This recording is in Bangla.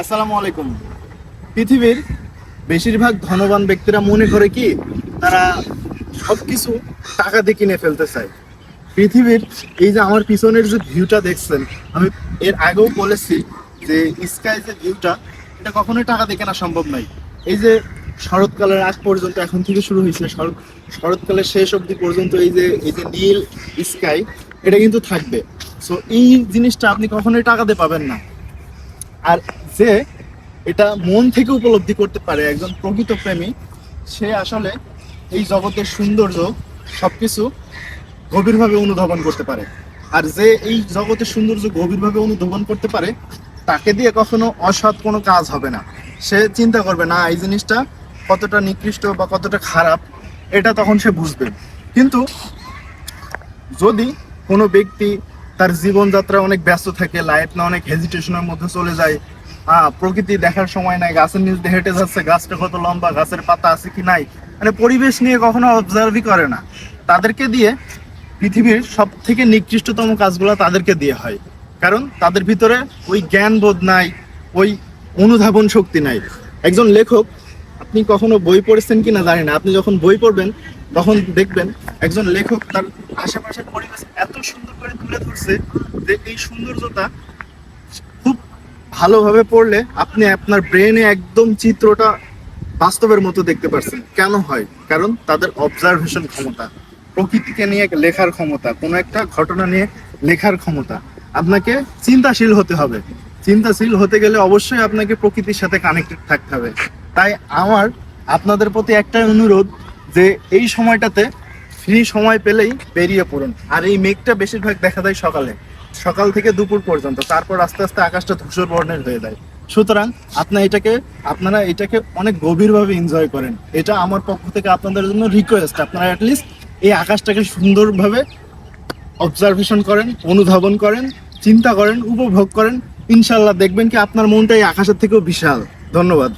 আসসালামু আলাইকুম। পৃথিবীর বেশিরভাগ ধনবান ব্যক্তিরা মনে করে কি তারা সবকিছু টাকা দিয়ে কিনে ফেলতে চায়। পৃথিবীর এই যে আমার পিছনের যে ভিউটা দেখছেন, আমি এর আগেও বলেছি যে স্কাই যে ভিউটা, এটা কখনোই টাকা দিয়ে কেনা সম্ভব নয়। এই যে শরৎকালের আগ পর্যন্ত, এখন থেকে শুরু হয়েছে শরৎকালের শেষ অবধি পর্যন্ত এই যে নীল স্কাই, এটা কিন্তু থাকবে। সো এই জিনিসটা আপনি কখনোই টাকা দিয়ে পাবেন না। আর যে এটা মন থেকে উপলব্ধি করতে পারে, একজন প্রকৃত প্রেমী, সে আসলে এই জগতের সৌন্দর্য সবকিছু গভীরভাবে অনুধাবন করতে পারে। আর যে এই জগতের সৌন্দর্য গভীরভাবে অনুধাবন করতে পারে, তাকে দিয়ে কখনো অসৎ কোনো কাজ হবে না। সে চিন্তা করবে না এই জিনিসটা কতটা নিকৃষ্ট বা কতটা খারাপ, এটা তখন সে বুঝবে। কিন্তু যদি কোনো ব্যক্তি তার জীবনযাত্রা অনেক ব্যস্ত থাকে, লাইফ না অনেক হেজিটেশনের মধ্যে চলে যায়, প্রকৃতি দেখার সময় নাই, গাছের নিচ দিয়ে হেঁটে যাচ্ছে, গাছটা কত লম্বা, গাছের পাতা আছে কি নাই, মানে পরিবেশ নিয়ে কখনো অবজার্ভই করে না, তাদেরকে দিয়ে পৃথিবীর সব থেকে নিকৃষ্টতম কাজগুলো তাদেরকে দিয়ে হয়। কারণ তাদের ভিতরে ওই জ্ঞান বোধ নাই, ওই অনুধাবন শক্তি নাই। একজন লেখক, আপনি কখনো বই পড়েছেন কিনা জানি না, আপনি যখন বই পড়বেন তখন দেখবেন একজন লেখক তার আশেপাশের পরিবেশ এত সুন্দর করে তুলে ধরছে যে এই সৌন্দর্যটা খুব ভালোভাবে পড়লে আপনি আপনার ব্রেনে একদম চিত্রটা বাস্তবের মতো দেখতে পারছেন। কেন হয়? কারণ তাদের অবজারভেশন ক্ষমতা, প্রকৃতিকে নিয়ে লেখার ক্ষমতা, কোনো একটা ঘটনা নিয়ে লেখার ক্ষমতা। আপনাকে চিন্তাশীল হতে হবে। চিন্তাশীল হতে গেলে অবশ্যই আপনাকে প্রকৃতির সাথে কানেক্টেড থাকতে হবে। তাই আমার আপনাদের প্রতি একটাই অনুরোধ যে এই সময়টাতে ফ্রি সময় পেলেই বেরিয়ে পড়ুন। আর এই মেঘটা বেশিরভাগ দেখা যায় সকালে, সকাল থেকে দুপুর পর্যন্ত, তারপর আস্তে আস্তে আকাশটা ধূসর বর্ণের হয়ে যায়। সুতরাং আপনারা এটাকে অনেক গভীরভাবে এনজয় করেন। এটা আমার পক্ষ থেকে আপনাদের জন্য রিকোয়েস্ট, আপনারা অ্যাটলিস্ট এই আকাশটাকে সুন্দরভাবে অবজারভেশন করেন, অনুধাবন করেন, চিন্তা করেন, উপভোগ করেন। ইনশাল্লাহ দেখবেন কি আপনার মনটা এই আকাশের থেকেও বিশাল। ধন্যবাদ।